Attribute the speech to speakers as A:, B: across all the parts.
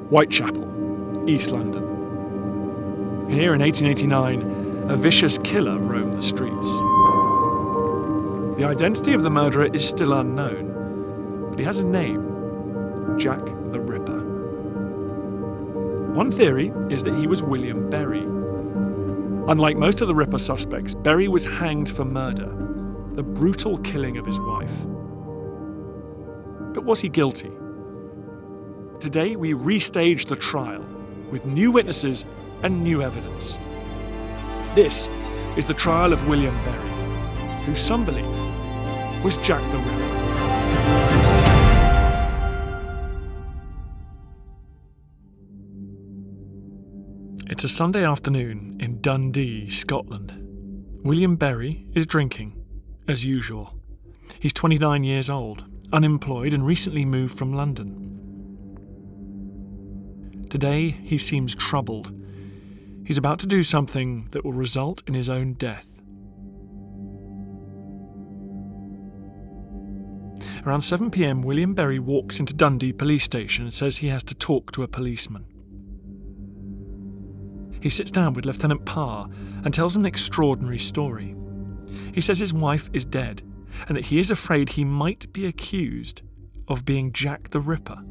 A: Whitechapel, East London. Here in 1889, a vicious killer roamed the streets. The identity of the murderer is still unknown, but he has a name: Jack the Ripper. One theory is that he was William Berry. Unlike most of the Ripper suspects, Berry was hanged for murder, the brutal killing of his wife. But was he guilty? Today we restage the trial with new witnesses and new evidence. This is the trial of William Berry, who some believe was Jack the Ripper. It's a Sunday afternoon in Dundee, Scotland. William Berry is drinking, as usual. He's 29 years old, unemployed, and recently moved from London. Today, he seems troubled. He's about to do something that will result in his own death. Around 7 p.m, William Berry walks into Dundee police station and says he has to talk to a policeman. He sits down with Lieutenant Parr and tells him an extraordinary story. He says his wife is dead and that he is afraid he might be accused of being Jack the Ripper.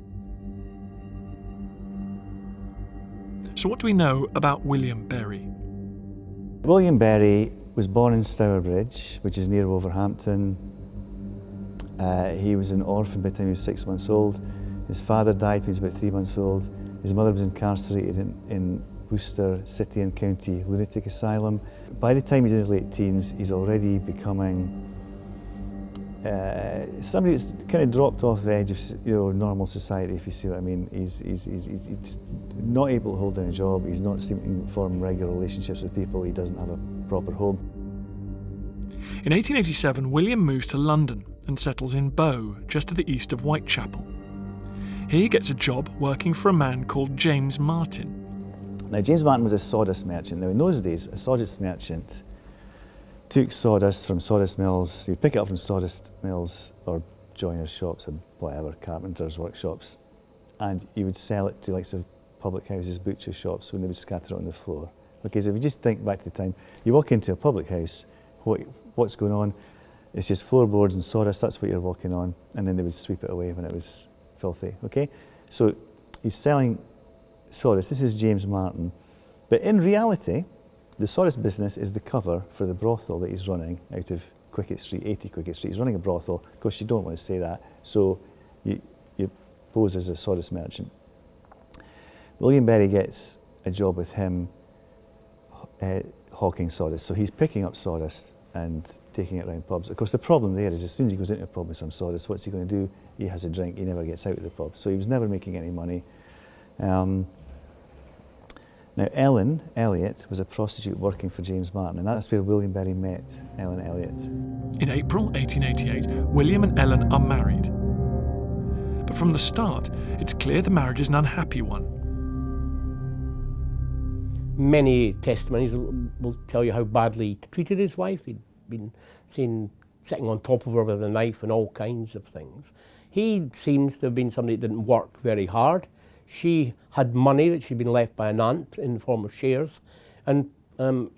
A: So what do we know about William Berry?
B: William Berry was born in Stourbridge, which is near Wolverhampton. He was an orphan by the time he was 6 months old. His father died when he was about 3 months old. His mother was incarcerated in Worcester City and County Lunatic Asylum. By the time he's in his late teens, he's already becoming somebody that's kind of dropped off the edge of normal society, if you see what I mean. He's not able to hold down a job, he's not seeming to form regular relationships with people, he doesn't have a proper home.
A: In 1887, William moves to London and settles in Bow, just to the east of Whitechapel. Here he gets a job working for a man called James Martin.
B: Now, James Martin was a sawdust merchant. Now, in those days, a sawdust merchant took sawdust from sawdust mills. He'd pick it up from sawdust mills or joiners' shops or whatever, carpenters' workshops, and he would sell it to likes of public houses, butcher shops, when they would scatter it on the floor. Okay, so if you just think back to the time, you walk into a public house, what's going on? It's just floorboards and sawdust, that's what you're walking on, and then they would sweep it away when it was filthy, okay? So he's selling sawdust. This is James Martin. But in reality, the sawdust business is the cover for the brothel that he's running out of Quicket Street, 80 Quicket Street. He's running a brothel. Of course, you don't want to say that, so you pose as a sawdust merchant. William Berry gets a job with him hawking sawdust. So he's picking up sawdust and taking it around pubs. Of course, the problem there is as soon as he goes into a pub with some sawdust, what's he going to do? He has a drink, he never gets out of the pub. So he was never making any money. Now, Ellen Elliott was a prostitute working for James Martin, and that's where William Berry met Ellen Elliott.
A: In April 1888, William and Ellen are married. But from the start, it's clear the marriage is an unhappy one.
C: Many testimonies will tell you how badly he treated his wife. He'd been seen sitting on top of her with a knife and all kinds of things. He seems to have been somebody that didn't work very hard. She had money that she'd been left by an aunt in the form of shares, and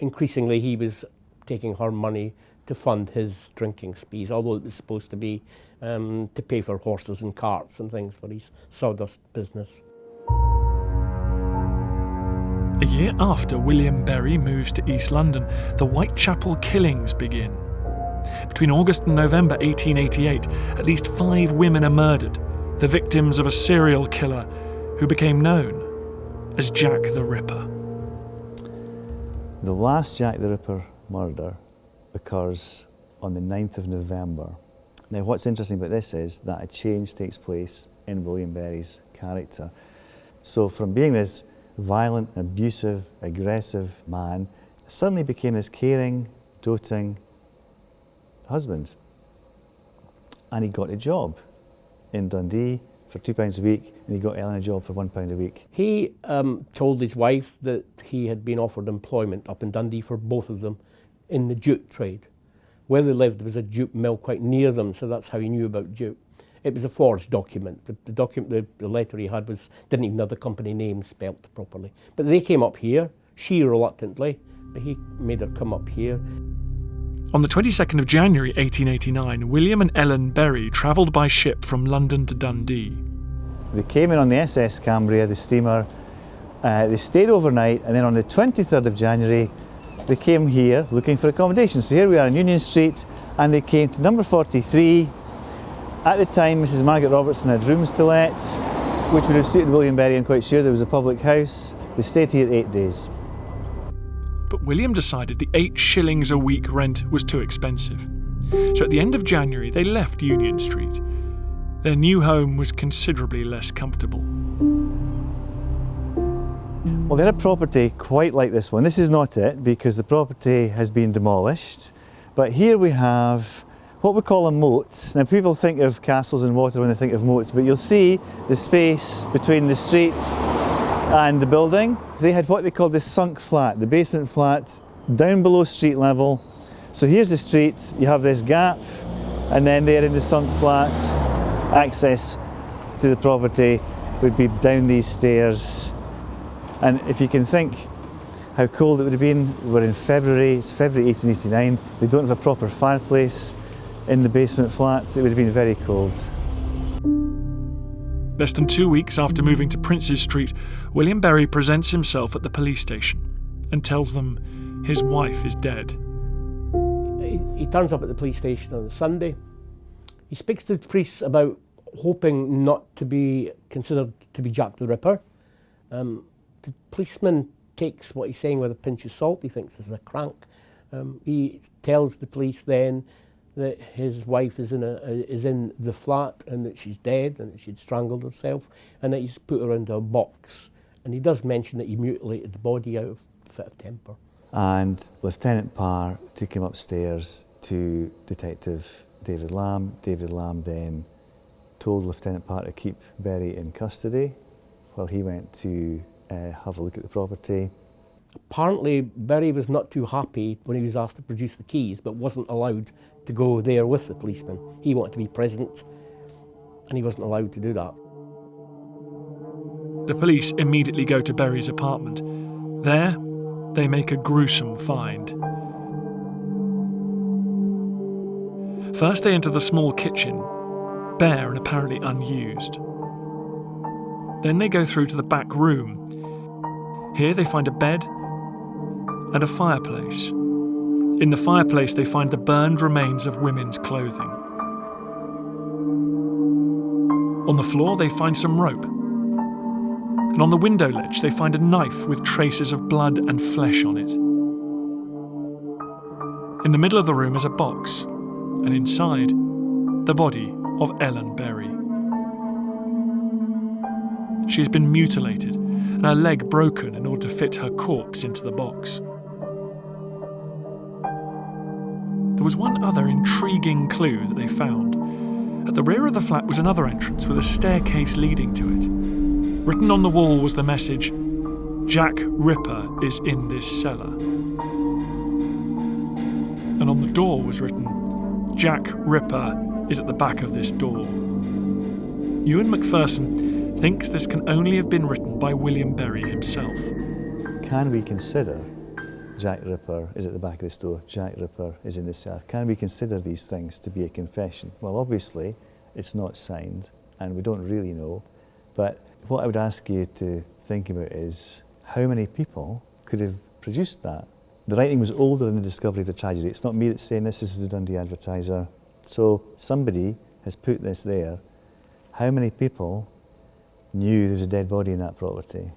C: increasingly he was taking her money to fund his drinking sprees, although it was supposed to be to pay for horses and carts and things for his sawdust business.
A: A year after William Berry moves to East London, the Whitechapel killings begin. Between August and November 1888, at least 5 women are murdered, the victims of a serial killer who became known as Jack the Ripper.
B: The last Jack the Ripper murder occurs on the 9th of November. Now, what's interesting about this is that a change takes place in William Berry's character. So from being this violent, abusive, aggressive man, suddenly became this caring, doting husband. And he got a job in Dundee for £2 a week, and he got Ellen a job for £1 a week.
C: He told his wife that he had been offered employment up in Dundee for both of them in the jute trade. Where they lived, there was a jute mill quite near them, so that's how he knew about jute. it was a forged document. The letter he had didn't even have the company name spelt properly. But they came up here, she reluctantly, but he made her come up here.
A: On the 22nd of January 1889, William and Ellen Berry travelled by ship from London to Dundee.
B: They came in on the SS Cambria, the steamer. They stayed overnight, and then on the 23rd of January, they came here looking for accommodation. So here we are in Union Street, and they came to number 43. At the time, Mrs. Margaret Robertson had rooms to let, which would have suited William Berry, I'm quite sure. There was a public house. They stayed here 8 days.
A: But William decided the 8 shillings a week rent was too expensive. So at the end of January, they left Union Street. Their new home was considerably less comfortable.
B: Well, they had a property quite like this one. This is not it, because the property has been demolished. But here we have what we call a moat. Now, people think of castles and water when they think of moats, but you'll see the space between the street and the building. They had what they called the sunk flat, the basement flat, down below street level. So here's the street, you have this gap, and then there in the sunk flat, access to the property would be down these stairs. And if you can think how cold it would have been, we're in February, it's February 1889, they don't have a proper fireplace in the basement flat, it would have been very cold.
A: Less than 2 weeks after moving to Princes Street, William Berry presents himself at the police station and tells them his wife is dead.
C: He turns up at the police station on a Sunday. He speaks to the police about hoping not to be considered to be Jack the Ripper. The policeman takes what he's saying with a pinch of salt. He thinks this is a crank. He tells the police then that his wife is in the flat and that she's dead and that she'd strangled herself and that he's put her into a box. And he does mention that he mutilated the body out of a fit of temper.
B: And Lieutenant Parr took him upstairs to Detective David Lamb. David Lamb then told Lieutenant Parr to keep Berry in custody while he went to have a look at the property.
C: Apparently, Berry was not too happy when he was asked to produce the keys, but wasn't allowed to go there with the policeman. He wanted to be present, and he wasn't allowed to do that.
A: The police immediately go to Berry's apartment. There, they make a gruesome find. First, they enter the small kitchen, bare and apparently unused. Then they go through to the back room. Here they find a bed and a fireplace. In the fireplace they find the burned remains of women's clothing. On the floor they find some rope. And on the window ledge they find a knife with traces of blood and flesh on it. In the middle of the room is a box, and inside, the body of Ellen Berry. She has been mutilated and her leg broken in order to fit her corpse into the box. There was one other intriguing clue that they found. At the rear of the flat was another entrance with a staircase leading to it. Written on the wall was the message, "Jack Ripper is in this cellar." And on the door was written, "Jack Ripper is at the back of this door." Ewan Macpherson thinks this can only have been written by William Berry himself.
B: Can we consider Jack Ripper is at the back of this door, Jack Ripper is in the cellar? Can we consider these things to be a confession? Well, obviously, it's not signed, and we don't really know. But what I would ask you to think about is how many people could have produced that? The writing was older than the discovery of the tragedy. It's not me that's saying this is the Dundee Advertiser. So somebody has put this there. How many people knew there was a dead body in that property?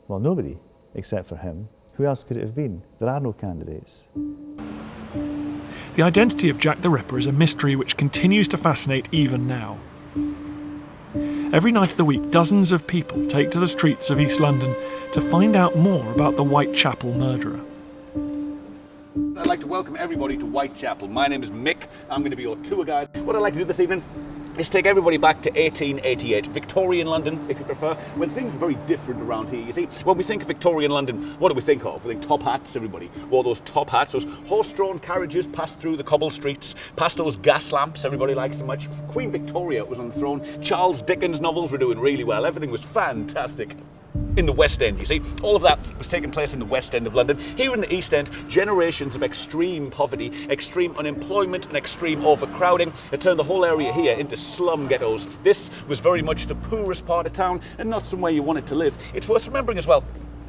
B: Well, nobody, except for him. Who else could it have been? There are no candidates.
A: The identity of Jack the Ripper is a mystery which continues to fascinate even now. Every night of the week, dozens of people take to the streets of East London to find out more about the Whitechapel murderer.
D: I'd like to welcome everybody to Whitechapel. My name is Mick. I'm going to be your tour guide. What I'd like to do this evening Let's take everybody back to 1888, Victorian London, if you prefer, when things were very different around here. You see, when we think of Victorian London, what do we think of? We think top hats, everybody wore those top hats, those horse-drawn carriages passed through the cobble streets, past those gas lamps everybody likes so much. Queen Victoria was on the throne, Charles Dickens novels were doing really well, everything was fantastic. In the West End, you see, all of that was taking place in the West End of London. Here in the East End, generations of extreme poverty, extreme unemployment and extreme overcrowding had turned the whole area here into slum ghettos. This was very much the poorest part of town and not somewhere you wanted to live. It's worth remembering as well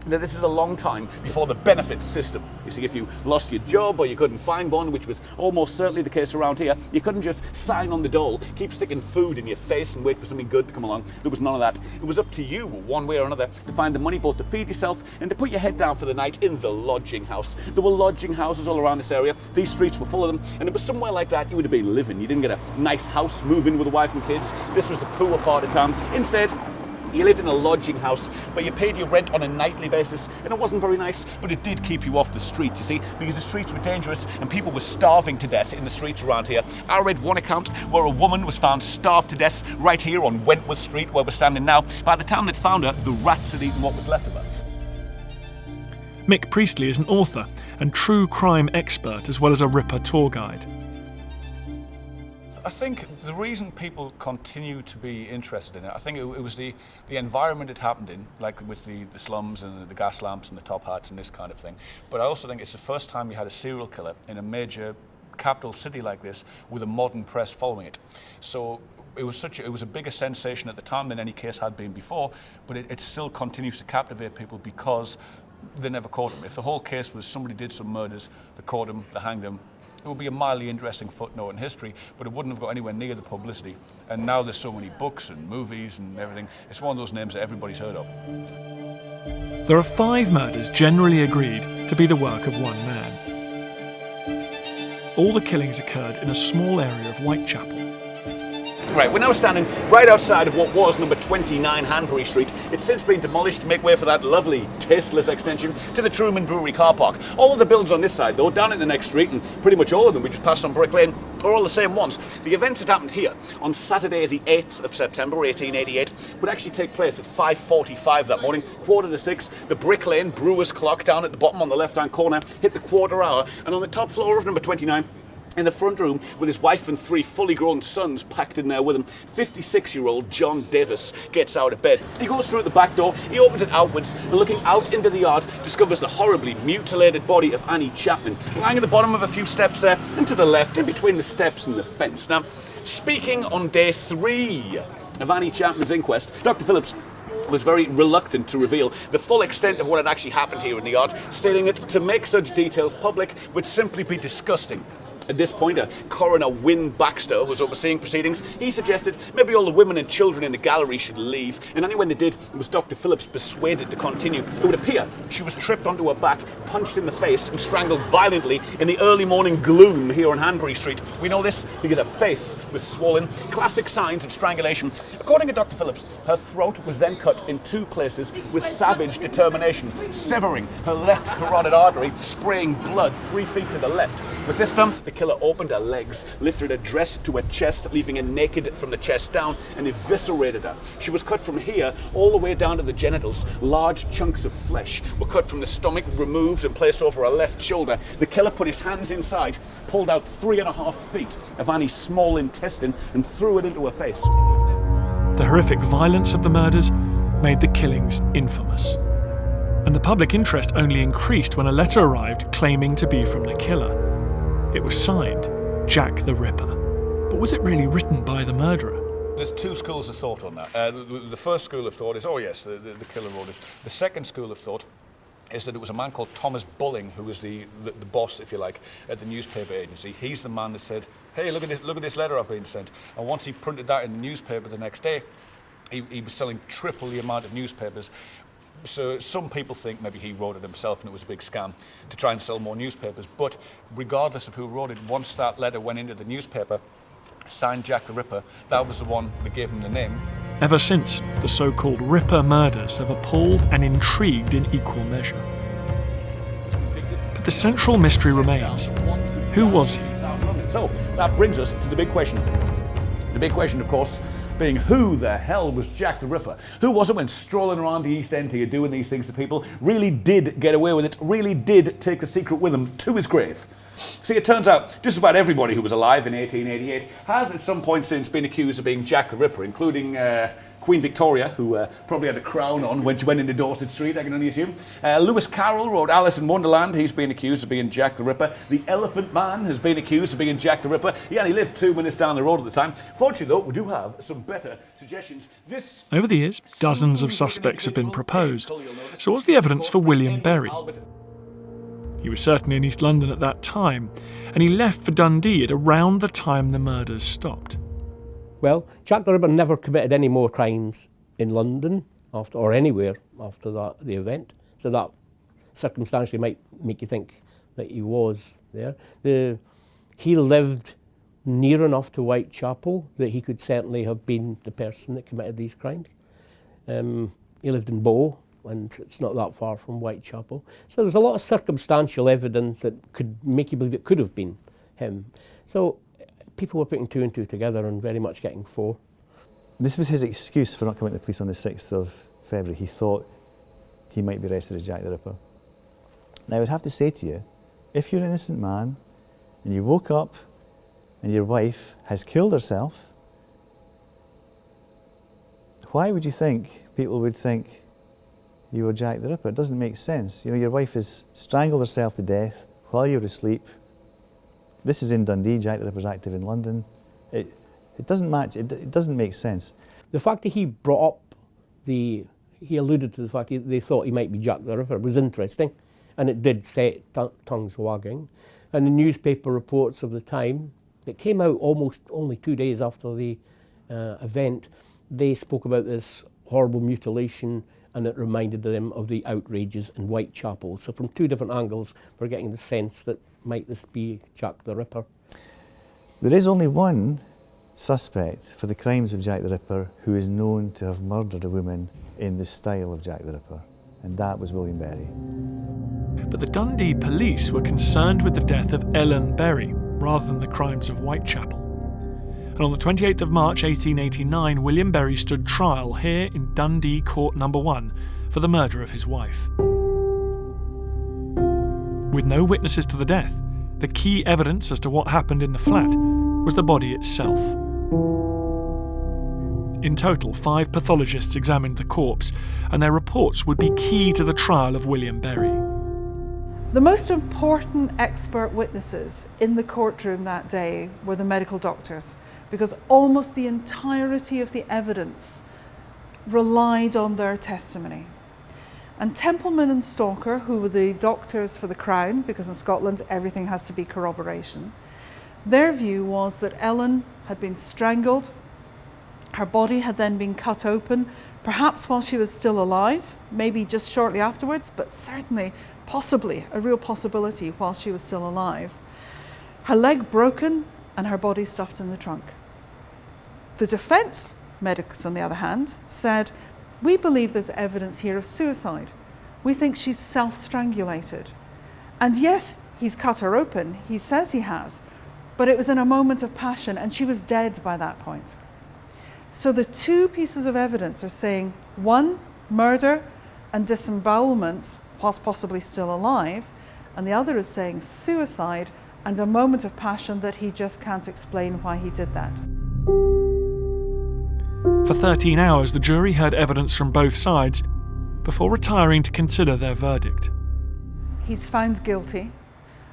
D: that this is a long time before the benefits system. You see, if you lost your job or you couldn't find one, which was almost certainly the case around here, you couldn't just sign on the dole, keep sticking food in your face and wait for something good to come along. There was none of that. It was up to you, one way or another, to find the money both to feed yourself and to put your head down for the night in the lodging house. There were lodging houses all around this area. These streets were full of them, and it was somewhere like that you would have been living. You didn't get a nice house, move in with a wife and kids. This was the poor part of town. Instead, you lived in a lodging house where you paid your rent on a nightly basis, and it wasn't very nice, but it did keep you off the street, you see, because the streets were dangerous and people were starving to death in the streets around here. I read one account where a woman was found starved to death right here on Wentworth Street, where we're standing now. By the time they'd found her, the rats had eaten what was left of her.
A: Mick Priestley is an author and true crime expert as well as a Ripper tour guide.
E: I think the reason people continue to be interested in it, I think it was the environment it happened in, like with the slums and the gas lamps and the top hats and this kind of thing. But I also think it's the first time you had a serial killer in a major capital city like this with a modern press following it. So it was a bigger sensation at the time than any case had been before, but it still continues to captivate people because they never caught him. If the whole case was somebody did some murders, they caught him, they hanged him, it would be a mildly interesting footnote in history, but it wouldn't have got anywhere near the publicity. And now there's so many books and movies and everything. It's one of those names that everybody's heard of.
A: There are 5 murders generally agreed to be the work of one man. All the killings occurred in a small area of Whitechapel.
D: Right, we're now standing right outside of what was number 29 Hanbury Street. It's since been demolished to make way for that lovely, tasteless extension to the Truman Brewery car park. All of the buildings on this side, though, down in the next street, and pretty much all of them we just passed on Brick Lane, are all the same ones. The event that happened here on Saturday the 8th of September 1888 would actually take place at 5:45 that morning, 5:45. The Brick Lane brewer's clock down at the bottom on the left-hand corner hit the quarter hour, and on the top floor of number 29, in the front room, with his wife and 3 fully grown sons packed in there with him, 56-year-old John Davis gets out of bed. He goes through the back door, he opens it outwards, and looking out into the yard, discovers the horribly mutilated body of Annie Chapman, lying at the bottom of a few steps there, and to the left, in between the steps and the fence. Now, speaking on day 3 of Annie Chapman's inquest, Dr. Phillips was very reluctant to reveal the full extent of what had actually happened here in the yard, stating that to make such details public would simply be disgusting. At this point, Coroner Wynne Baxter was overseeing proceedings. He suggested maybe all the women and children in the gallery should leave, and only when they did was Dr. Phillips persuaded to continue. It would appear she was tripped onto her back, punched in the face, and strangled violently in the early morning gloom here on Hanbury Street. We know this because her face was swollen, classic signs of strangulation. According to Dr. Phillips, her throat was then cut in 2 places with savage determination, severing her left carotid artery, spraying blood 3 feet to the left. With this done, the killer opened her legs, lifted her dress to her chest, leaving her naked from the chest down, and eviscerated her. She was cut from here all the way down to the genitals. Large chunks of flesh were cut from the stomach, removed and placed over her left shoulder. The killer put his hands inside, pulled out 3.5 feet of Annie's small intestine, and threw it into her face.
A: The horrific violence of the murders made the killings infamous. And the public interest only increased when a letter arrived claiming to be from the killer. It was signed Jack the Ripper. But was it really written by the murderer?
E: There's 2 schools of thought on that. The first school of thought is, oh yes, the killer wrote it. The second school of thought is that it was a man called Thomas Bulling who was the boss, if you like, at the newspaper agency. He's the man that said, hey, look at this letter I've been sent. And once he printed that in the newspaper the next day, he was selling triple the amount of newspapers. So some people think maybe he wrote it himself and it was a big scam to try and sell more newspapers. But regardless of who wrote it, once that letter went into the newspaper, signed Jack the Ripper, that was the one that gave him the name.
A: Ever since, the so-called Ripper murders have appalled and intrigued in equal measure. But the central mystery remains. Who was he?
D: So that brings us to the big question. The big question, of course, being who the hell was Jack the Ripper? Who was it when strolling around the East End here doing these things to people, really did get away with it, really did take the secret with him to his grave? See, it turns out just about everybody who was alive in 1888 has at some point since been accused of being Jack the Ripper, including Queen Victoria, who probably had a crown on when she went into Dorset Street, I can only assume. Lewis Carroll wrote Alice in Wonderland. He's been accused of being Jack the Ripper. The Elephant Man has been accused of being Jack the Ripper. He only lived 2 minutes down the road at the time. Fortunately, though, we do have some better suggestions.
A: Over the years, dozens of suspects have been proposed. So what's the evidence for William Berry? He was certainly in East London at that time, and he left for Dundee at around the time the murders stopped.
C: Well, Jack the Ripper never committed any more crimes in London or anywhere after the event, so that circumstantially might make you think that he was there. He lived near enough to Whitechapel that he could certainly have been the person that committed these crimes. He lived in Bow, and it's not that far from Whitechapel. So there's a lot of circumstantial evidence that could make you believe it could have been him. So people were putting 2 and 2 together and very much getting 4.
B: This was his excuse for not coming to the police on the 6th of February. He thought he might be arrested as Jack the Ripper. Now, I would have to say to you, if you're an innocent man and you woke up and your wife has killed herself, why would you think people would think you were Jack the Ripper? It doesn't make sense. You know, your wife has strangled herself to death while you're asleep. This is in Dundee, Jack the Ripper's active in London. It doesn't match, it doesn't make sense.
C: The fact that he brought up he alluded to the fact that they thought he might be Jack the Ripper was interesting, and it did set tongues wagging. And the newspaper reports of the time, that came out almost only 2 days after the event, they spoke about this horrible mutilation, and it reminded them of the outrages in Whitechapel. So from 2 different angles, we're getting the sense that might this be Jack the Ripper?
B: There is only one suspect for the crimes of Jack the Ripper who is known to have murdered a woman in the style of Jack the Ripper, and that was William Berry.
A: But the Dundee police were concerned with the death of Ellen Berry rather than the crimes of Whitechapel. And on the 28th of March 1889, William Berry stood trial here in Dundee Court No. 1 for the murder of his wife. With no witnesses to the death, the key evidence as to what happened in the flat was the body itself. In total, 5 pathologists examined the corpse, and their reports would be key to the trial of William Berry.
F: The most important expert witnesses in the courtroom that day were the medical doctors, because almost the entirety of the evidence relied on their testimony. And Templeman and Stalker, who were the doctors for the Crown, because in Scotland everything has to be corroboration, their view was that Ellen had been strangled, her body had then been cut open, perhaps while she was still alive, maybe just shortly afterwards, but certainly, possibly, a real possibility while she was still alive. Her leg broken and her body stuffed in the trunk. The defence medics, on the other hand, said, "We believe there's evidence here of suicide. We think she's self-strangulated. And yes, he's cut her open, he says he has, but it was in a moment of passion and she was dead by that point." So the 2 pieces of evidence are saying, one, murder and disembowelment whilst possibly still alive, and the other is saying suicide and a moment of passion that he just can't explain why he did that.
A: For 13 hours, the jury heard evidence from both sides before retiring to consider their verdict.
F: He's found guilty,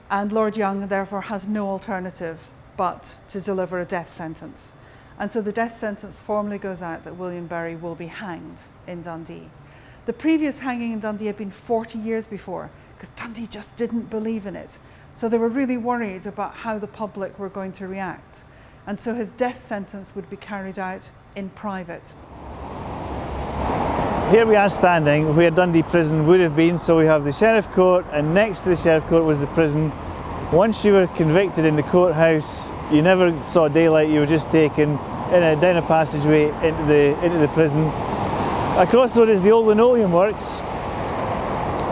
F: and Lord Young therefore has no alternative but to deliver a death sentence. And so the death sentence formally goes out that William Berry will be hanged in Dundee. The previous hanging in Dundee had been 40 years before, because Dundee just didn't believe in it. So they were really worried about how the public were going to react. And so his death sentence would be carried out in private.
B: Here we are standing where Dundee Prison would have been, so we have the Sheriff Court, and next to the Sheriff Court was the prison. Once you were convicted in the courthouse, you never saw daylight, you were just taken down a passageway into the prison. Across the road is the old linoleum works,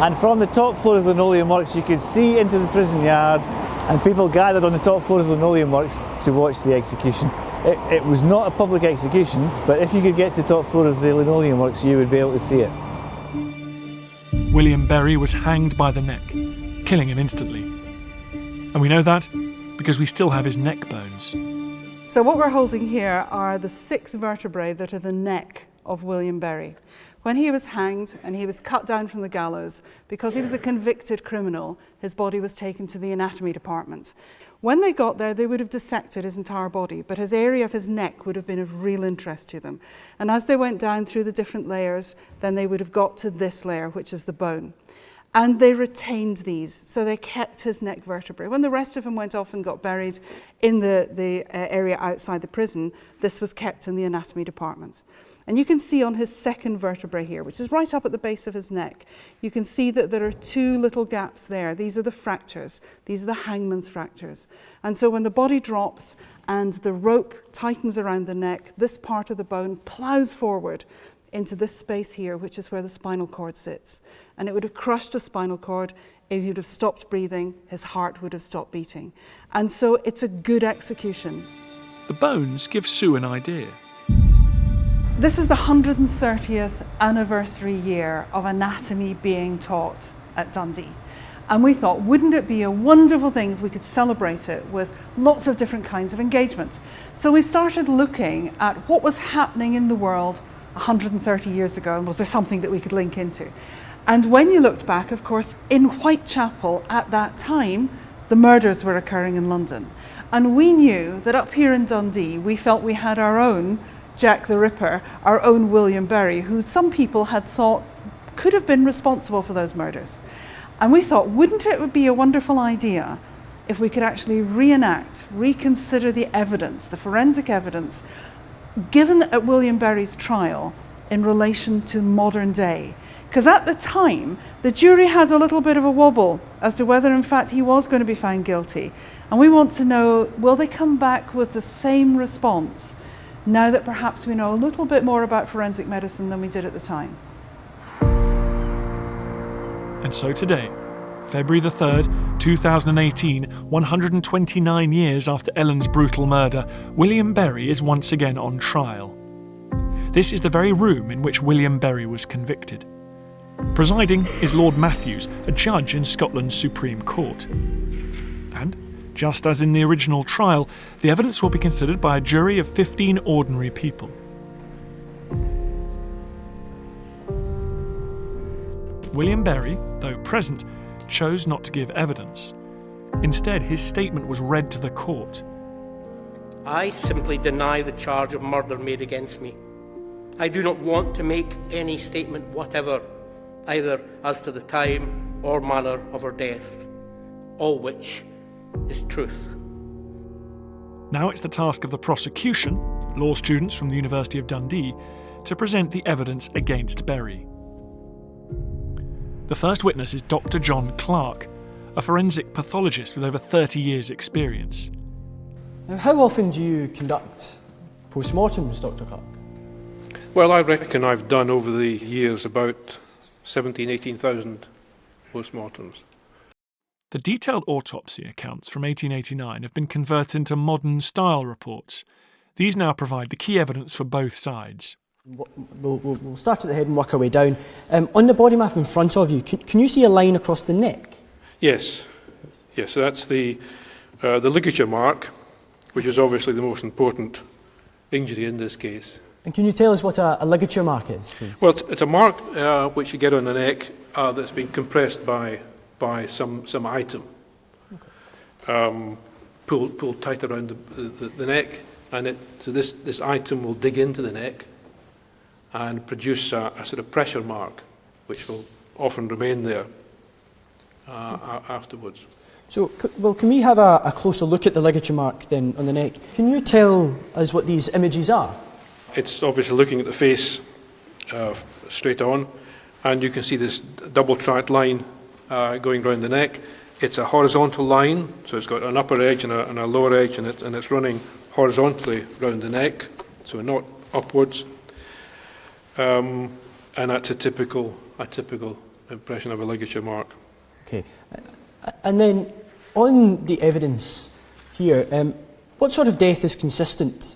B: and from the top floor of the linoleum works you could see into the prison yard, and people gathered on the top floor of the linoleum works to watch the execution. It was not a public execution, but if you could get to the top floor of the linoleum works, you would be able to see it.
A: William Berry was hanged by the neck, killing him instantly. And we know that because we still have his neck bones.
F: So what we're holding here are the 6 vertebrae that are the neck of William Berry. When he was hanged and he was cut down from the gallows, because he was a convicted criminal, his body was taken to the anatomy department. When they got there, they would have dissected his entire body, but his area of his neck would have been of real interest to them. And as they went down through the different layers, then they would have got to this layer, which is the bone. And they retained these, so they kept his neck vertebrae. When the rest of him went off and got buried in the area outside the prison, this was kept in the anatomy department. And you can see on his second vertebrae here, which is right up at the base of his neck, you can see that there are 2 little gaps there. These are the fractures. These are the hangman's fractures. And so when the body drops and the rope tightens around the neck, this part of the bone plows forward into this space here, which is where the spinal cord sits. And it would have crushed the spinal cord. If he would have stopped breathing, his heart would have stopped beating. And so it's a good execution.
A: The bones give Sue an idea.
F: This is the 130th anniversary year of anatomy being taught at Dundee. And we thought, wouldn't it be a wonderful thing if we could celebrate it with lots of different kinds of engagement? So we started looking at what was happening in the world 130 years ago, and was there something that we could link into? And when you looked back, of course, in Whitechapel at that time, the murders were occurring in London. And we knew that up here in Dundee, we felt we had our own Jack the Ripper, our own William Berry, who some people had thought could have been responsible for those murders. And we thought, wouldn't it be a wonderful idea if we could actually reenact, reconsider the evidence, the forensic evidence, given at William Berry's trial in relation to modern day. Because at the time, the jury has a little bit of a wobble as to whether in fact he was going to be found guilty. And we want to know, will they come back with the same response now that perhaps we know a little bit more about forensic medicine than we did at the time?
A: And so today, February the 3rd, 2018, 129 years after Ellen's brutal murder, William Berry is once again on trial. This is the very room in which William Berry was convicted. Presiding is Lord Matthews, a judge in Scotland's Supreme Court. And, just as in the original trial, the evidence will be considered by a jury of 15 ordinary people. William Berry, though present, chose not to give evidence. Instead, his statement was read to the court.
C: I simply deny the charge of murder made against me. I do not want to make any statement whatever, either as to the time or manner of her death, all which is truth.
A: Now it's the task of the prosecution, law students from the University of Dundee, to present the evidence against Berry. The first witness is Dr. John Clark, a forensic pathologist with over 30 years' experience.
G: Now, how often do you conduct post-mortems, Dr. Clark?
H: Well, I reckon I've done over the years about 18,000 post-mortems.
A: The detailed autopsy accounts from 1889 have been converted into modern style reports. These now provide the key evidence for both sides.
G: We'll start at the head and work our way down. On the body map in front of you, can you see a line across the neck?
H: Yes. Yes, so that's the ligature mark, which is obviously the most important injury in this case.
G: And can you tell us what a ligature mark is, please?
H: Well, it's a mark which you get on the neck that's been compressed by some item. Okay. Pulled tight around the neck, and so this item will dig into the neck and produce a sort of pressure mark, which will often remain there afterwards.
G: So, can we have a closer look at the ligature mark then on the neck? Can you tell us what these images are?
H: It's obviously looking at the face straight on, and you can see this double-tracked line going round the neck. It's a horizontal line, so it's got an upper edge and a lower edge, and it's running horizontally round the neck, so not upwards. And that's a typical impression of a ligature mark.
G: Okay, and then on the evidence here, what sort of death is consistent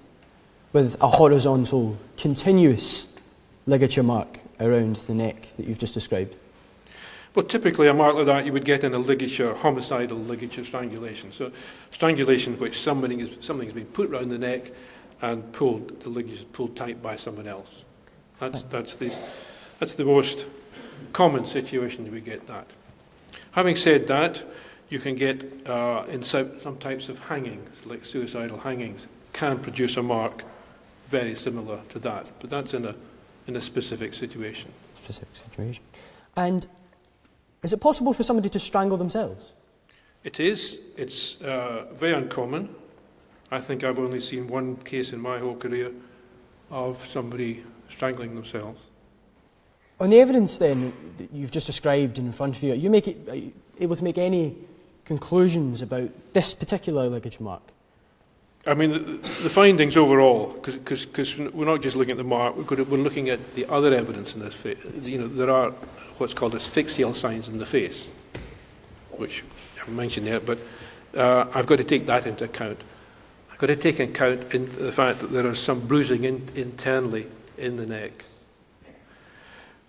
G: with a horizontal, continuous ligature mark around the neck that you've just described?
H: Well, typically a mark like that you would get in a ligature, homicidal ligature strangulation. So strangulation in which something has been put around the neck and pulled, the ligature pulled tight by someone else. That's the most common situation you would get that. Having said that, you can get in some types of hangings, like suicidal hangings, can produce a mark very similar to that, but that's in a specific situation.
G: Specific situation. And is it possible for somebody to strangle themselves?
H: It is. It's very uncommon. I think I've only seen one case in my whole career of somebody strangling themselves.
G: On the evidence then that you've just described in front of you, are you able to make any conclusions about this particular ligature mark?
H: I mean, the findings overall, because we're not just looking at the mark, we're looking at the other evidence in this face. You know, there are what's called asphyxial signs in the face, which I haven't mentioned yet, but I've got to take that into account. I've got to take into account the fact that there is some bruising internally in the neck.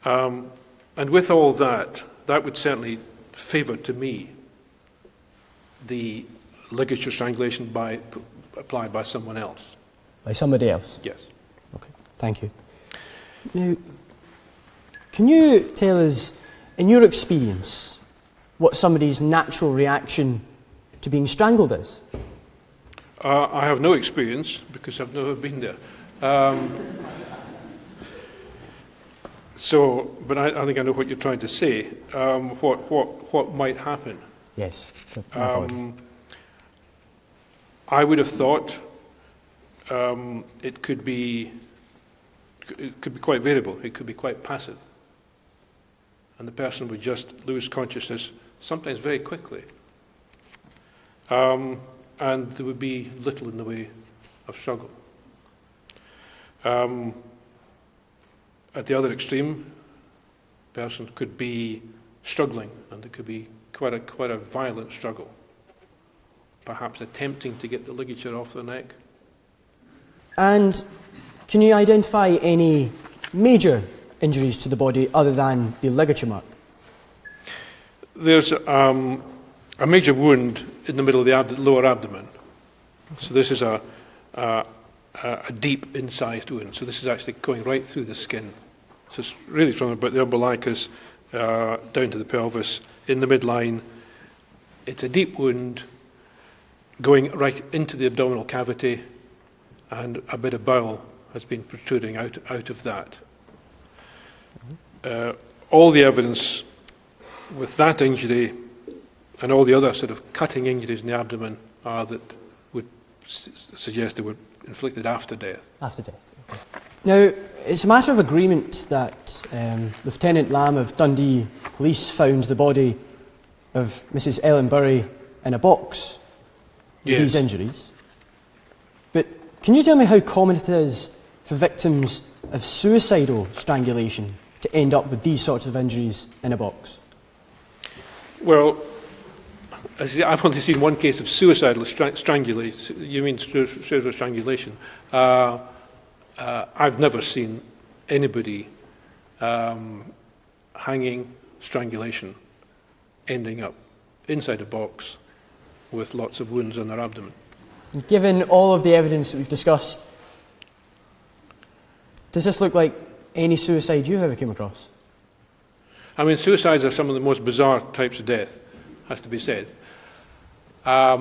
H: And with all that, that would certainly favour to me the ligature strangulation applied by someone else.
G: By somebody else?
H: Yes.
G: Okay, thank you. Now, can you tell us, in your experience, what somebody's natural reaction to being strangled is?
H: I have no experience because I've never been there. But I think I know what you're trying to say. What might happen?
G: Yes.
H: I would have thought it could be quite variable. It could be quite passive, and the person would just lose consciousness, sometimes very quickly, and there would be little in the way of struggle. At the other extreme, a person could be struggling, and there could be quite a violent struggle, perhaps attempting to get the ligature off the neck. And
G: can you identify any major injuries to the body other than the ligature mark?
H: There's a major wound in the middle of the lower abdomen. So this is a deep incised wound. So this is actually going right through the skin. So it's really from about the umbilicus down to the pelvis, in the midline. It's a deep wound going right into the abdominal cavity, and a bit of bowel has been protruding out of that. All the evidence with that injury and all the other sort of cutting injuries in the abdomen are that would suggest they were inflicted after death.
G: After death. Okay. Now, it's a matter of agreement that Lieutenant Lamb of Dundee Police found the body of Mrs. Ellen Burry in a box with these injuries. But can you tell me how common it is for victims of suicidal strangulation to end up with these sorts of injuries in a box?
H: Well, I've only seen one case of suicidal strangulation. You mean suicidal strangulation? I've never seen anybody hanging, strangulation, ending up inside a box with lots of wounds on their abdomen.
G: Given all of the evidence that we've discussed, does this look like any suicide you've ever come across?
H: I mean, suicides are some of the most bizarre types of death, has to be said. I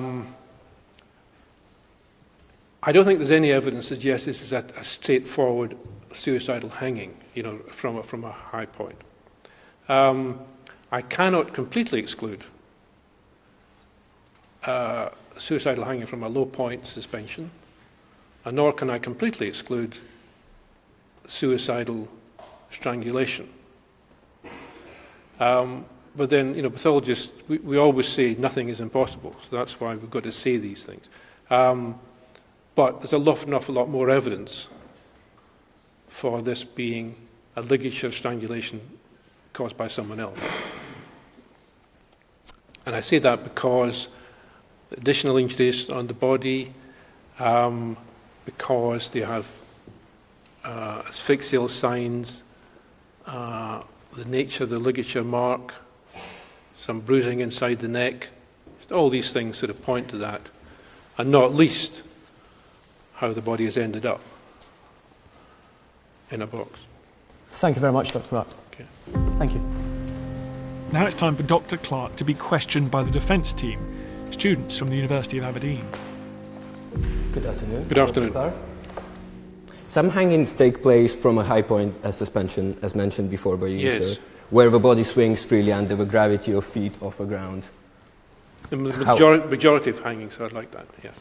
H: don't think there's any evidence that suggests this is a straightforward suicidal hanging, you know, from a high point. I cannot completely exclude suicidal hanging from a low point suspension, and nor can I completely exclude suicidal strangulation. But then, you know, pathologists, we always say nothing is impossible, so that's why we've got to say these things. But there's an awful lot more evidence for this being a ligature strangulation caused by someone else. And I say that because additional injuries on the body, because they have asphyxial signs, the nature of the ligature mark, some bruising inside the neck. All these things sort of point to that, and not least how the body has ended up in a box.
G: Thank you very much, Dr. Clark.
H: Okay.
G: Thank you.
A: Now it's time for Dr. Clark to be questioned by the defence team, students from the University of Aberdeen.
I: Good afternoon.
H: Good afternoon.
I: Dr. Clark. Some hangings take place from a high point as suspension, as mentioned before by you,
H: Yes.
I: sir, where the body swings freely under the gravity of feet off the ground.
H: The
I: How-
H: majority of hangings are like that, yes.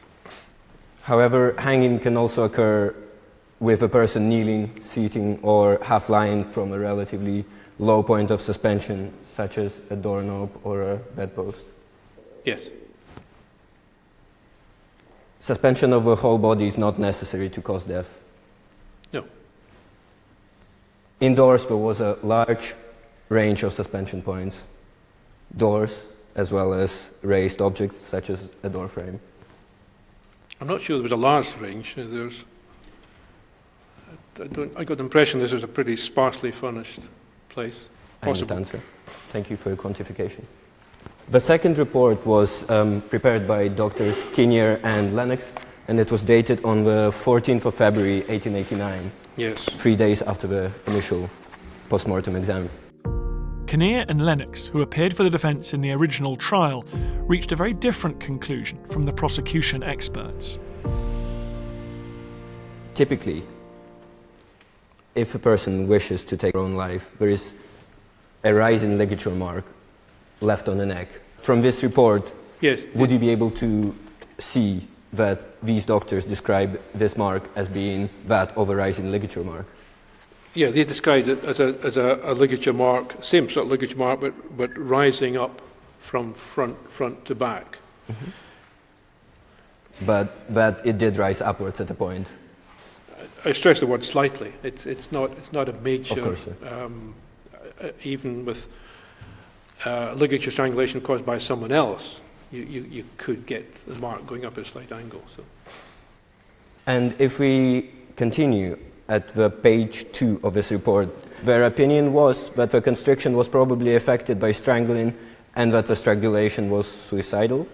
I: However, hanging can also occur with a person kneeling, sitting, or half lying from a relatively low point of suspension, such as a doorknob or a bedpost.
H: Yes.
I: Suspension of the whole body is not necessary to cause death.
H: No.
I: Indoors, there was a large range of suspension points, doors, as well as raised objects such as a door frame.
H: I'm not sure there was a large range. I got the impression this was a pretty sparsely furnished place.
I: I
H: Possible.
I: understand, sir. Thank you for your quantification. The second report was prepared by Drs. Kinnear and Lennox, and it was dated on the 14th of February, 1889,
H: Yes.
I: 3 days after the initial post-mortem exam.
A: Kinnear and Lennox, who appeared for the defence in the original trial, reached a very different conclusion from the prosecution experts.
I: Typically, if a person wishes to take their own life, there is a rising ligature mark left on the neck. From this report,
H: Yes.
I: would you be able to see that these doctors describe this mark as being that of a rising ligature mark?
H: Yeah, they described it as a ligature mark, same sort of ligature mark, but rising up from front to back.
I: Mm-hmm. But that it did rise upwards at a point.
H: I stress the word slightly. It's not a major.
I: Of course, sir.
H: Even with ligature strangulation caused by someone else, you could get the mark going up at a slight angle. So.
I: And if we continue at the page 2 of this report, their opinion was that the constriction was probably affected by strangling and that the strangulation was suicidal.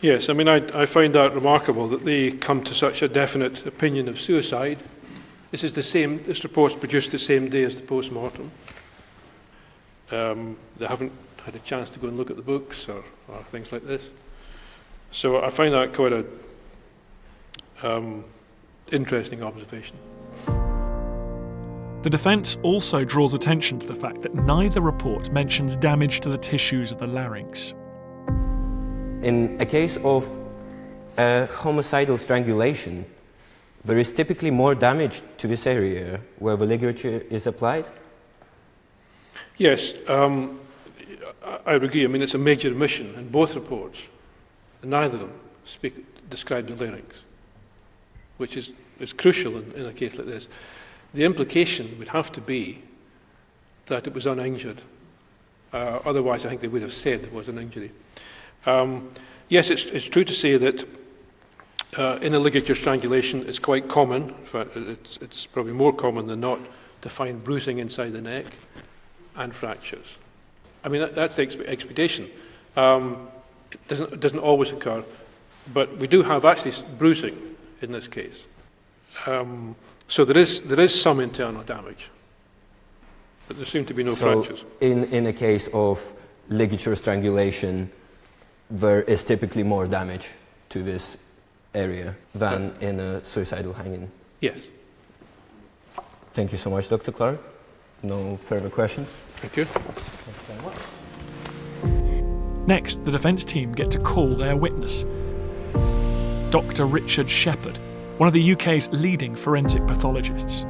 H: Yes, I mean, I find that remarkable that they come to such a definite opinion of suicide. This report's produced the same day as the post-mortem. They haven't had a chance to go and look at the books or things like this. So I find that quite a interesting observation.
A: The defence also draws attention to the fact that neither report mentions damage to the tissues of the larynx.
I: In a case of homicidal strangulation, there is typically more damage to this area where the ligature is applied.
H: Yes, I would agree. I mean, it's a major omission in both reports. Neither of them describe the larynx, which is crucial in a case like this. The implication would have to be that it was uninjured. Otherwise, I think they would have said there was an injury. Yes, it's true to say that in a ligature strangulation, it's quite common. In fact, it's probably more common than not to find bruising inside the neck and fractures. I mean, that's the expectation. It doesn't always occur, but we do have actually bruising in this case. So there is some internal damage, but there seem to be no fractures.
I: In a case of ligature strangulation, there is typically more damage to this area than in a suicidal hanging.
H: Yes.
I: Thank you so much, Dr. Clark. No further questions?
H: Thank you.
I: Thank you very much.
A: Next, the defence team get to call their witness, Dr. Richard Shepherd, one of the UK's leading forensic pathologists.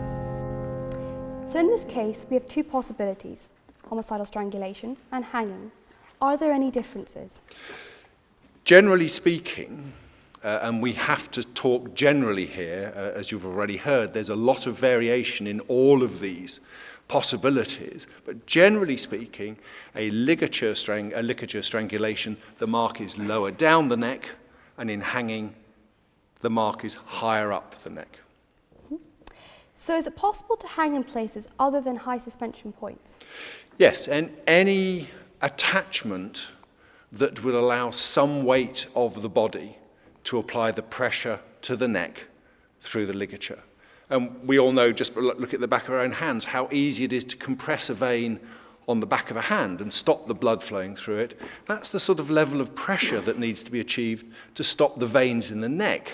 J: So in this case, we have two possibilities, homicidal strangulation and hanging. Are there any differences?
K: Generally speaking, and we have to talk generally here, as you've already heard, there's a lot of variation in all of these possibilities. But generally speaking, a ligature strangulation, the mark is lower down the neck, and in hanging, the mark is higher up the neck.
J: So is it possible to hang in places other than high suspension points?
K: Yes, and any attachment that would allow some weight of the body to apply the pressure to the neck through the ligature. And we all know, just look at the back of our own hands, how easy it is to compress a vein on the back of a hand and stop the blood flowing through it. That's the sort of level of pressure that needs to be achieved to stop the veins in the neck,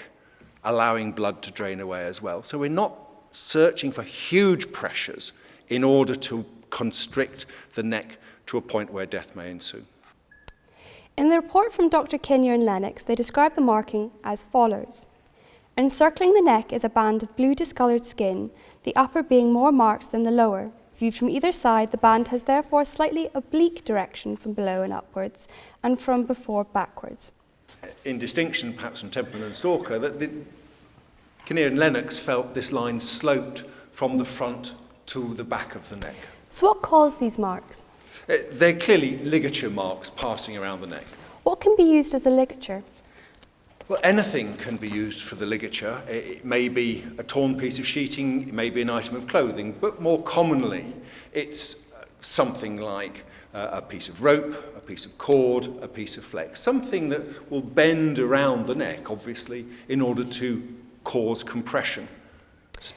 K: allowing blood to drain away as well. So we're not searching for huge pressures in order to constrict the neck to a point where death may ensue.
J: In the report from Dr. Kinnear and Lennox, they describe the marking as follows. Encircling the neck is a band of blue discoloured skin, the upper being more marked than the lower. Viewed from either side, the band has therefore a slightly oblique direction from below and upwards, and from before backwards.
K: In distinction, perhaps from Templeman and Stalker, that Kinnear and Lennox felt this line sloped from the front to the back of the neck.
J: So what caused these marks?
K: They're clearly ligature marks passing around the neck.
J: What can be used as a ligature?
K: Well, anything can be used for the ligature. It may be a torn piece of sheeting, it may be an item of clothing, but more commonly it's something like a piece of rope, a piece of cord, a piece of flex, something that will bend around the neck, obviously, in order to cause compression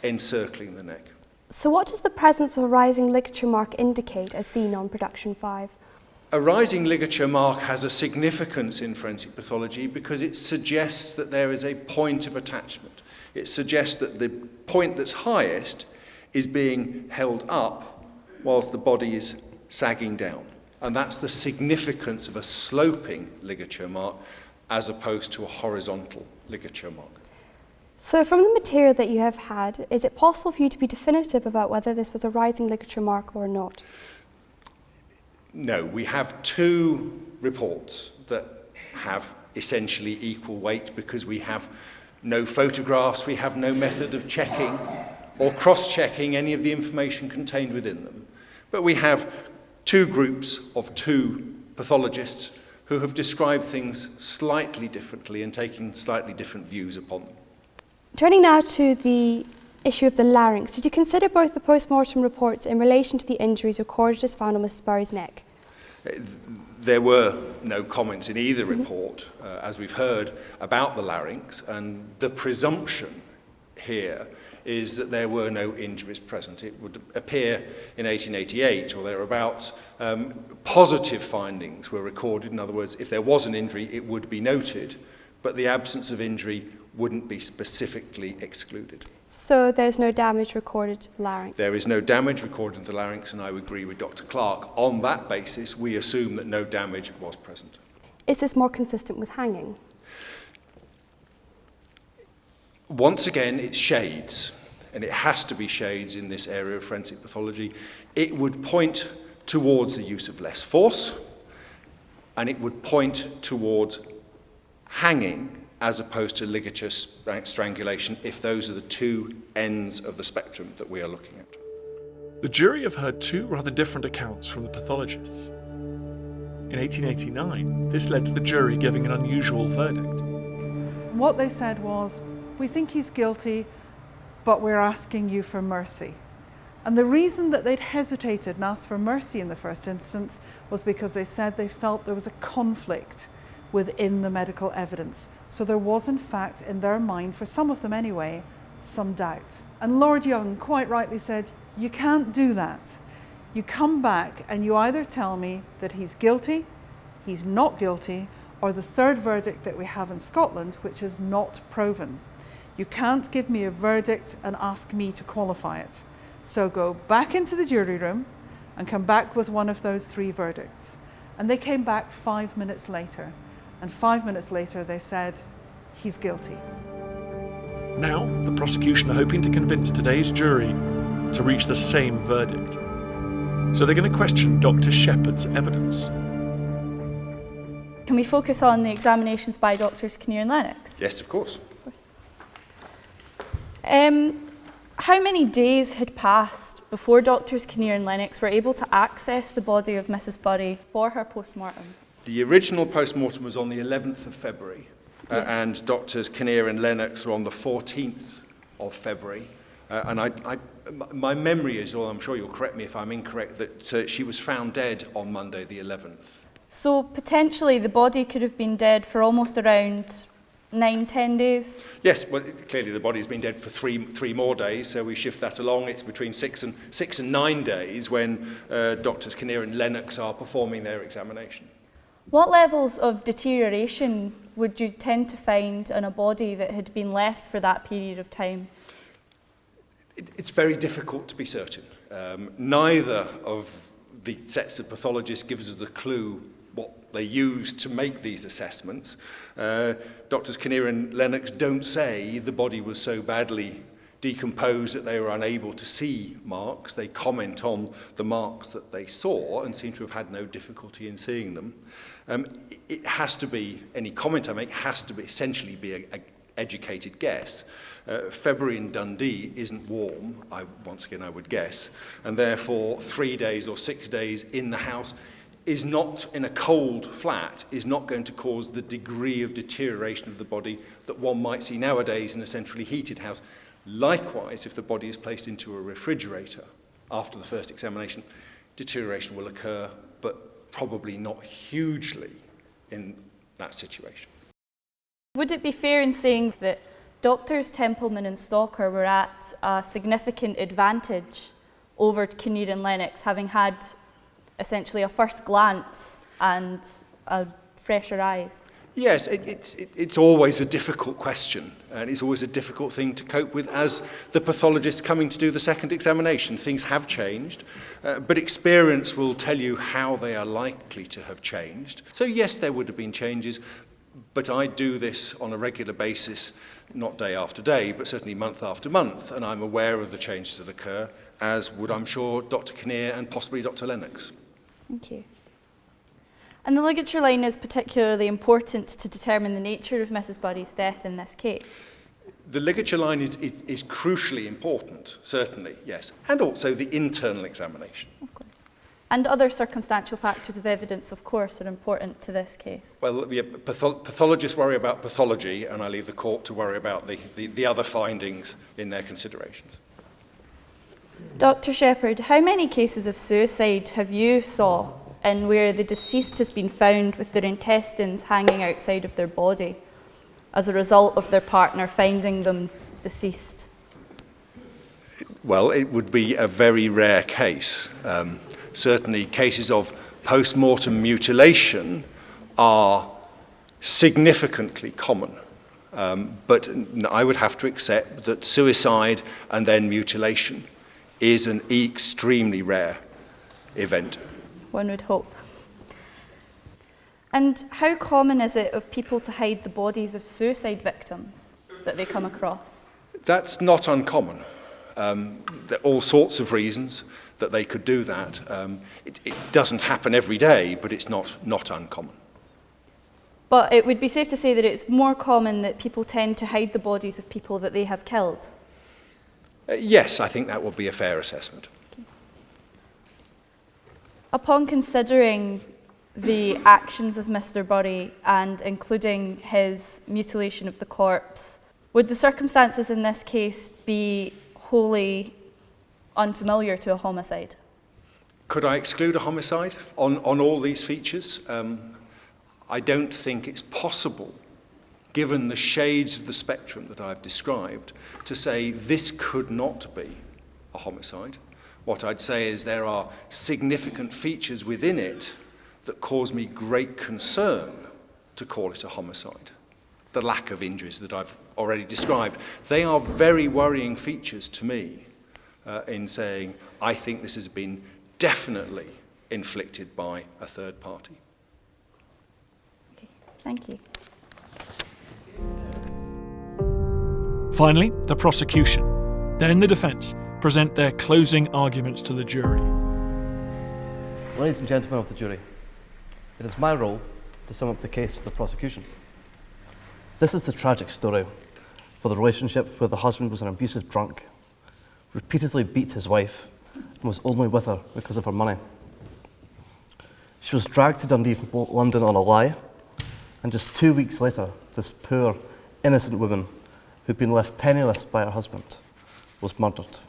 K: encircling the neck.
J: So what does the presence of a rising ligature mark indicate as seen on production 5?
K: A rising ligature mark has a significance in forensic pathology because it suggests that there is a point of attachment. It suggests that the point that's highest is being held up whilst the body is sagging down. And that's the significance of a sloping ligature mark as opposed to a horizontal ligature mark.
J: So from the material that you have had, is it possible for you to be definitive about whether this was a rising ligature mark or not?
K: No, we have two reports that have essentially equal weight because we have no photographs, we have no method of checking or cross-checking any of the information contained within them. But we have two groups of two pathologists who have described things slightly differently and taking slightly different views upon them.
J: Turning now to the issue of the larynx, did you consider both the post-mortem reports in relation to the injuries recorded as found on Mrs. Burry's neck?
K: There were no comments in either report, as we've heard, about the larynx, and the presumption here is that there were no injuries present. It would appear in 1888 or thereabouts, positive findings were recorded. In other words, if there was an injury, it would be noted, but the absence of injury wouldn't be specifically excluded.
J: So there's no damage recorded to the larynx?
K: There is no damage recorded to the larynx, and I would agree with Dr. Clark. On that basis, we assume that no damage was present.
J: Is this more consistent with hanging?
K: Once again, it's shades, and it has to be shades in this area of forensic pathology. It would point towards the use of less force, and it would point towards hanging as opposed to ligature strangulation, if those are the two ends of the spectrum that we are looking at.
A: The jury have heard two rather different accounts from the pathologists. In 1889, this led to the jury giving an unusual verdict.
F: What they said was, we think he's guilty, but we're asking you for mercy. And the reason that they'd hesitated and asked for mercy in the first instance was because they said they felt there was a conflict within the medical evidence. So there was, in fact, in their mind, for some of them anyway, some doubt. And Lord Young quite rightly said, you can't do that. You come back and you either tell me that he's guilty, he's not guilty, or the third verdict that we have in Scotland, which is not proven. You can't give me a verdict and ask me to qualify it. So go back into the jury room and come back with one of those three verdicts. And they came back 5 minutes later. And 5 minutes later, they said, he's guilty.
A: Now, the prosecution are hoping to convince today's jury to reach the same verdict. So they're going to question Dr. Shepherd's evidence.
L: Can we focus on the examinations by Drs. Kinnear and Lennox?
K: Yes, of course.
L: How many days had passed before Drs. Kinnear and Lennox were able to access the body of Mrs. Burry for her post-mortem?
K: The original post-mortem was on the 11th of February. and Doctors Kinnear and Lennox were on the 14th of February. My memory is, or I'm sure you'll correct me if I'm incorrect, that she was found dead on Monday the 11th.
L: So potentially the body could have been dead for almost around 9-10 days?
K: Yes, well, clearly the body's been dead for three more days, so we shift that along. It's between 6 and 9 days when Doctors Kinnear and Lennox are performing their examination.
L: What levels of deterioration would you tend to find in a body that had been left for that period of time?
K: It's very difficult to be certain. Neither of the sets of pathologists gives us a clue what they use to make these assessments. Doctors Kinnear and Lennox don't say the body was so badly decomposed that they were unable to see marks. They comment on the marks that they saw and seem to have had no difficulty in seeing them. It has to be, any comment I make has to be essentially be an educated guess. February in Dundee isn't warm, once again I would guess, and therefore 3 days or 6 days in the house is not, in a cold flat, is not going to cause the degree of deterioration of the body that one might see nowadays in a centrally heated house. Likewise, if the body is placed into a refrigerator after the first examination, deterioration will occur, but probably not hugely in that situation.
L: Would it be fair in saying that Doctors Templeman and Stalker were at a significant advantage over Kinnear and Lennox, having had essentially a first glance and fresher eyes?
K: Yes, it's always a difficult question, and it's always a difficult thing to cope with as the pathologist coming to do the second examination. Things have changed, but experience will tell you how they are likely to have changed. So yes, there would have been changes, but I do this on a regular basis, not day after day, but certainly month after month, and I'm aware of the changes that occur, as would, I'm sure, Dr. Kinnear and possibly Dr. Lennox.
L: Thank you. And the ligature line is particularly important to determine the nature of Mrs. Bury's death in this case.
K: The ligature line is crucially important, certainly, yes, and also the internal examination.
L: Of course. And other circumstantial factors of evidence, of course, are important to this case.
K: Well, the pathologists worry about pathology, and I leave the court to worry about the other findings in their considerations.
L: Dr. Shepherd, how many cases of suicide have you saw in where the deceased has been found with their intestines hanging outside of their body as a result of their partner finding them deceased?
K: Well, it would be a very rare case. Certainly cases of post-mortem mutilation are significantly common. But I would have to accept that suicide and then mutilation is an extremely rare event.
L: One would hope. And how common is it of people to hide the bodies of suicide victims that they come across?
K: That's not uncommon. There are all sorts of reasons that they could do that. It doesn't happen every day, but it's not uncommon.
L: But it would be safe to say that it's more common that people tend to hide the bodies of people that they have killed?
K: Yes, I think that would be a fair assessment.
L: Upon considering the actions of Mr. Bury and including his mutilation of the corpse, would the circumstances in this case be wholly unfamiliar to a homicide?
K: Could I exclude a homicide on all these features? I don't think it's possible, given the shades of the spectrum that I've described, to say this could not be a homicide. What I'd say is there are significant features within it that cause me great concern to call it a homicide. The lack of injuries that I've already described, they are very worrying features to me in saying I think this has been definitely inflicted by a third party.
L: Okay, thank you.
A: Finally, the prosecution, then the defence, present their closing arguments to the jury.
M: Ladies and gentlemen of the jury, it is my role to sum up the case for the prosecution. This is the tragic story for the relationship where the husband was an abusive drunk, repeatedly beat his wife, and was only with her because of her money. She was dragged to Dundee from London on a lie, And just 2 weeks later, this poor, innocent woman who'd been left penniless by her husband was murdered.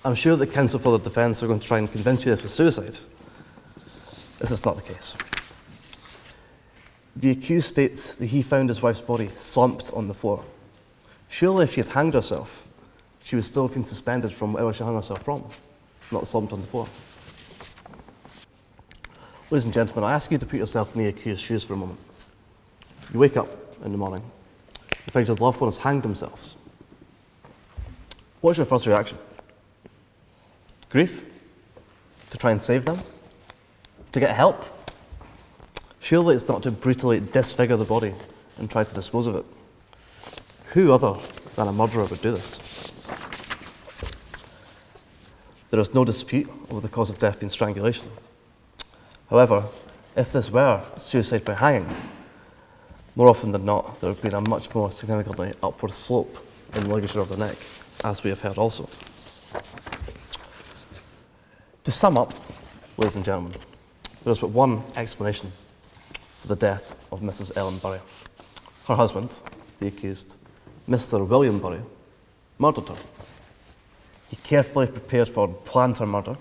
M: I'm sure the counsel for the defence are going to try and convince you this was suicide. This is not the case. The accused states that he found his wife's body slumped on the floor. Surely if she had hanged herself, she would still have been suspended from wherever she hung herself from, not slumped on the floor. Ladies and gentlemen, I ask you to put yourself in the accused's shoes for a moment. You wake up in the morning, you find your loved one has hanged themselves. What's your first reaction? Grief? To try and save them? To get help? Surely it's not to brutally disfigure the body and try to dispose of it. Who other than a murderer would do this? There is no dispute over the cause of death being strangulation. However, if this were suicide by hanging, more often than not, there would have been a much more significantly upward slope in the ligature of the neck, as we have heard also. To sum up, ladies and gentlemen, there is but one explanation for the death of Mrs. Ellen Bury. Her husband, the accused, Mr. William Bury, murdered her. He carefully prepared for and planned her murder,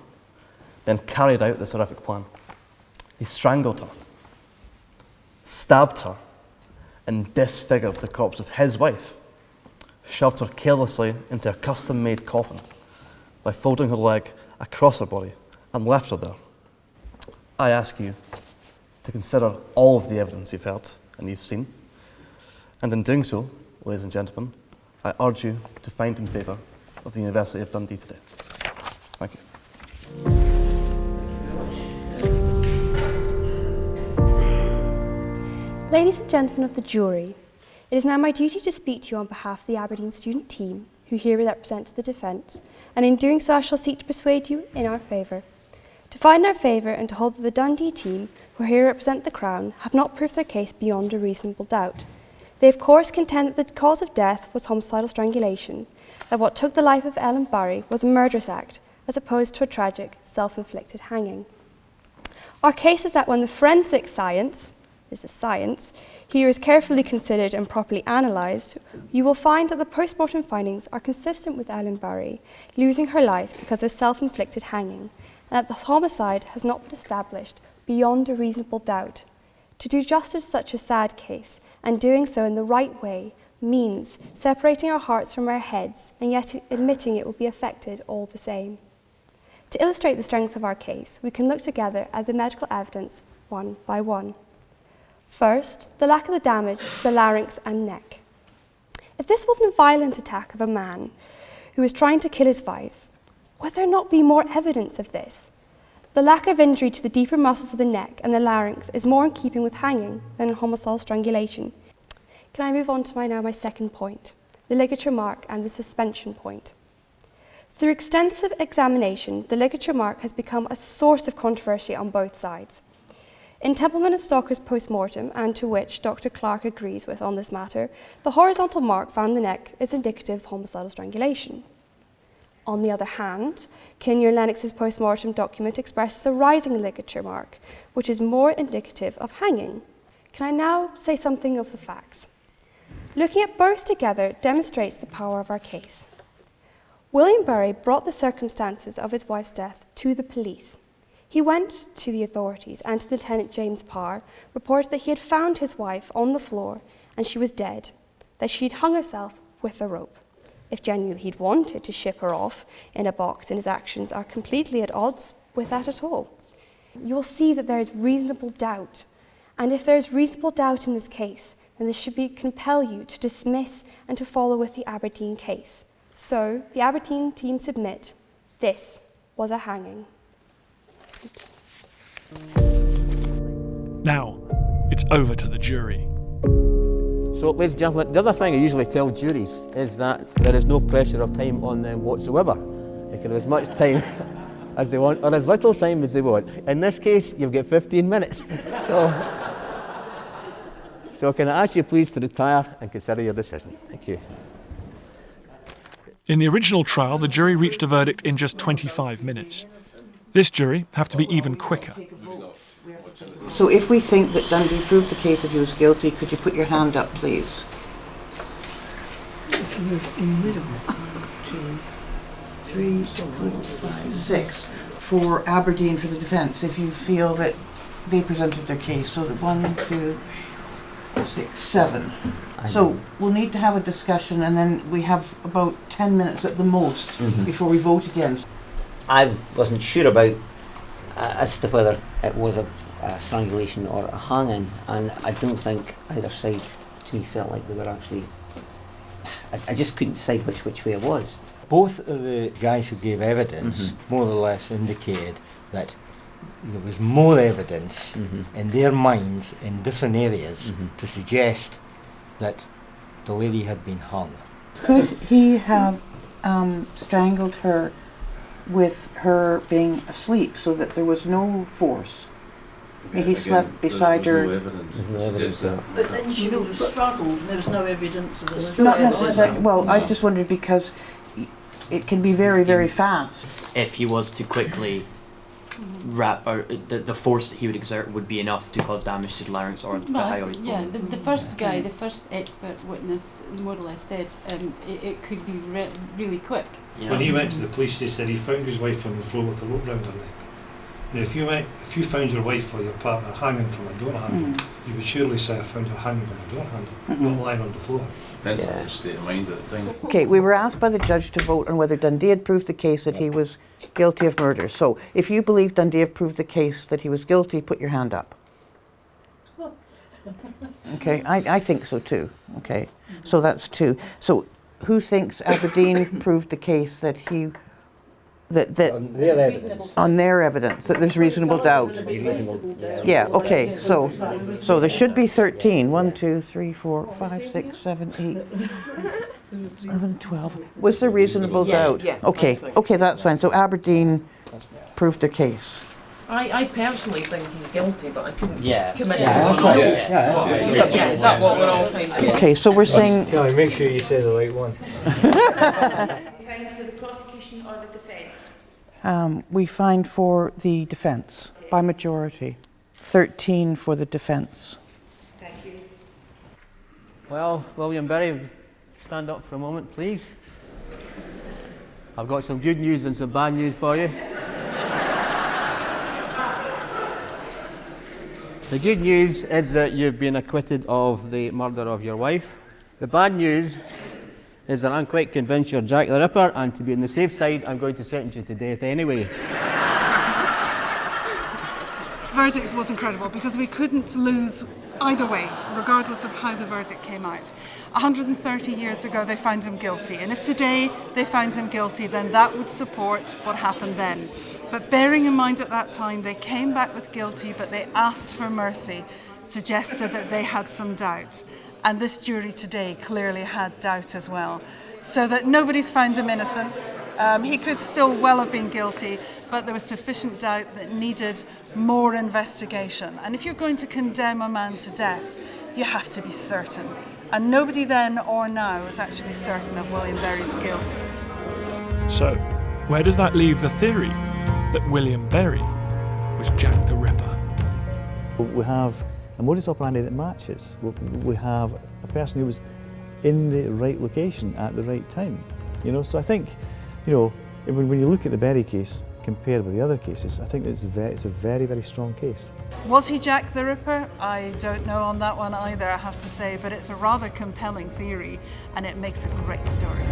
M: then carried out this horrific plan. He strangled her, stabbed her, and disfigured the corpse of his wife, shoved her carelessly into a custom-made coffin by folding her leg across her body and left her there. I ask you to consider all of the evidence you've heard and you've seen, and in doing so, ladies and gentlemen, I urge you to find in favour of the University of Dundee today. Thank you.
J: Ladies and gentlemen of the jury, it is now my duty to speak to you on behalf of the Aberdeen student team, who here represent the defence, and in doing so I shall seek to persuade you in our favour. To find in our favour and to hold that the Dundee team, who here represent the Crown, have not proved their case beyond a reasonable doubt. They of course contend that the cause of death was homicidal strangulation, that what took the life of Ellen Bury was a murderous act, as opposed to a tragic, self-inflicted hanging. Our case is that when the forensic science, is a science, here is carefully considered and properly analysed, you will find that the post-mortem findings are consistent with Ellen Bury losing her life because of self-inflicted hanging, and that the homicide has not been established beyond a reasonable doubt. To do justice to such a sad case, and doing so in the right way, means separating our hearts from our heads and yet admitting it will be affected all the same. To illustrate the strength of our case, we can look together at the medical evidence one by one. First, the lack of the damage to the larynx and neck. If this wasn't a violent attack of a man who was trying to kill his wife, would there not be more evidence of this? The lack of injury to the deeper muscles of the neck and the larynx is more in keeping with hanging than in homicidal strangulation. Can I move on to my second point, the ligature mark and the suspension point? Through extensive examination, the ligature mark has become a source of controversy on both sides. In Templeman and Stalker's post-mortem, and to which Dr. Clark agrees with on this matter, the horizontal mark found in the neck is indicative of homicidal strangulation. On the other hand, Kinnear and Lennox's post-mortem document expresses a rising ligature mark, which is more indicative of hanging. Can I now say something of the facts? Looking at both together demonstrates the power of our case. William Bury brought the circumstances of his wife's death to the police. He went to the authorities and to Lieutenant James Parr, reported that he had found his wife on the floor and she was dead, that she'd hung herself with a rope. If genuinely he'd wanted to ship her off in a box, and his actions are completely at odds with that at all. You will see that there is reasonable doubt, and if there is reasonable doubt in this case, then this should compel you to dismiss and to follow with the Aberdeen case. So, the Aberdeen team submit, this was a hanging.
A: Now, it's over to the jury.
N: So, ladies and gentlemen, the other thing I usually tell juries is that there is no pressure of time on them whatsoever. They can have as much time as they want, or as little time as they want. In this case, you've got 15 minutes. So can I ask you please to retire and consider your decision? Thank you.
A: In the original trial, the jury reached a verdict in just 25 minutes. This jury have to be even quicker.
O: So if we think that Dundee proved the case that he was guilty, could you put your hand up, please? 1, 2, 3, 4, 5, 6. For Aberdeen, for the defence, if you feel that they presented their case. So 1, 2, 6, 7. So we'll need to have a discussion, and then we have about 10 minutes at the most before we vote again.
P: I wasn't sure about as to whether it was a strangulation or a hanging, and I don't think either side to me felt like they were actually. I just couldn't decide which way it was.
Q: Both of the guys who gave evidence more or less indicated that there was more evidence in their minds in different areas to suggest that the lady had been hung.
O: Could he have strangled her with her being asleep so that there was no force? He slept beside her.
R: No evidence to suggest that.
S: But then she struggled, and there was no evidence of a struggle.
O: Not necessarily. Well, I just wondered because it can be very, very fast.
T: If he was to quickly wrap, or the force that he would exert would be enough to cause damage to the larynx or the hyoid.
U: Yeah, the first guy, the first expert witness, more or less said it could be really quick.
V: Yeah. When he went to the police, he said he found his wife on the floor with a rope round her neck. Now, if you found your wife or your partner hanging from a door handle, you would surely say I found her hanging from a door handle, not lying on the floor.
R: Depends on the state of mind at the time.
O: Okay, we were asked by the judge to vote on whether Dundee had proved the case that he was guilty of murder. So, if you believe Dundee had proved the case that he was guilty, put your hand up. Okay, I think so too. Okay, so that's 2. So, who thinks Aberdeen proved the case that he on their evidence that there's reasonable doubt? Yeah, okay, so there should be 13. 1, 2, 3, 4, 5, 6, 7, 8, 11, 12. Was there reasonable doubt?
S: Yeah.
O: Okay, that's fine. So Aberdeen proved the case.
S: I personally think he's guilty, but I couldn't commit to
G: Yeah,
S: is that what we're all thinking?
O: Okay, so we're saying.
Q: Kelly, make sure you say the right one.
S: Find for the prosecution or the defence?
O: We find for the defence by majority. 13 for the defence.
S: Thank you.
N: Well, William Berry, stand up for a moment, please. I've got some good news and some bad news for you. The good news is that you've been acquitted of the murder of your wife. The bad news is that I'm quite convinced you're Jack the Ripper, and to be on the safe side, I'm going to sentence you to death anyway.
F: The verdict was incredible because we couldn't lose either way, regardless of how the verdict came out. 130 years ago, they found him guilty, and if today they found him guilty, then that would support what happened then. But bearing in mind at that time, they came back with guilty, but they asked for mercy, suggested that they had some doubt. And this jury today clearly had doubt as well. So that nobody's found him innocent. He could still well have been guilty, but there was sufficient doubt that needed more investigation. And if you're going to condemn a man to death, you have to be certain. And nobody then or now is actually certain of William Berry's guilt.
A: So, where does that leave the theory that William Berry was Jack the Ripper?
B: We have a modus operandi that matches. We have a person who was in the right location at the right time. So I think, when you look at the Berry case compared with the other cases, I think it's a very, very strong case.
F: Was he Jack the Ripper? I don't know on that one either, I have to say, but it's a rather compelling theory and it makes a great story.